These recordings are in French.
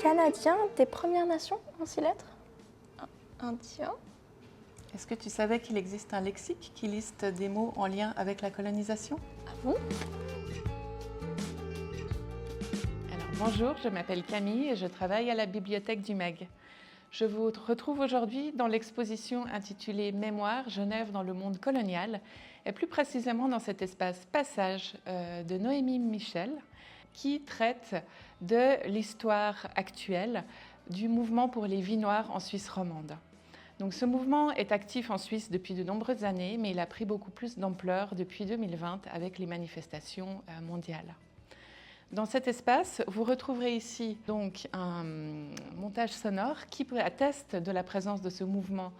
Canadien des Premières Nations en 6 lettres. Indien. Est-ce que tu savais qu'il existe un lexique qui liste des mots en lien avec la colonisation? Ah bon? Alors bonjour, je m'appelle Camille et je travaille à la bibliothèque du MEG. Je vous retrouve aujourd'hui dans l'exposition intitulée Mémoire, Genève dans le monde colonial, et plus précisément dans cet espace Passage de Noémie Michel, qui traite de l'histoire actuelle du mouvement pour les vies noires en Suisse romande. Donc, ce mouvement est actif en Suisse depuis de nombreuses années, mais il a pris beaucoup plus d'ampleur depuis 2020 avec les manifestations mondiales. Dans cet espace, vous retrouverez ici donc un montage sonore qui atteste de la présence de ce mouvement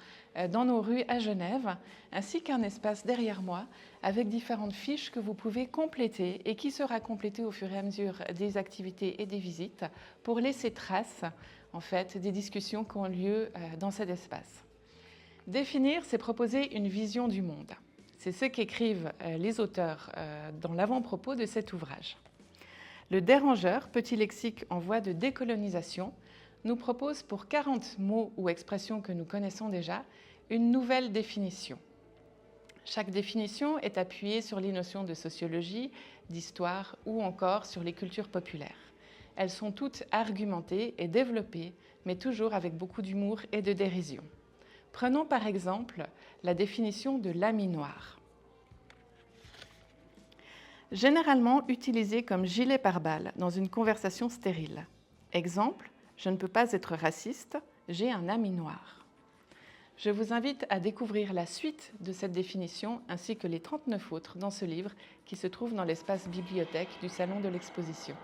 dans nos rues à Genève, ainsi qu'un espace derrière moi avec différentes fiches que vous pouvez compléter et qui sera complétée au fur et à mesure des activités et des visites pour laisser trace en fait des discussions qui ont lieu dans cet espace. Définir, c'est proposer une vision du monde. C'est ce qu'écrivent les auteurs dans l'avant-propos de cet ouvrage. Le Dérangeur, petit lexique en voie de décolonisation, nous propose pour 40 mots ou expressions que nous connaissons déjà, une nouvelle définition. Chaque définition est appuyée sur les notions de sociologie, d'histoire ou encore sur les cultures populaires. Elles sont toutes argumentées et développées, mais toujours avec beaucoup d'humour et de dérision. Prenons par exemple la définition de l'ami noir. Généralement utilisé comme gilet pare-balles dans une conversation stérile. Exemple, je ne peux pas être raciste, j'ai un ami noir. Je vous invite à découvrir la suite de cette définition ainsi que les 39 autres dans ce livre qui se trouve dans l'espace bibliothèque du Salon de l'Exposition.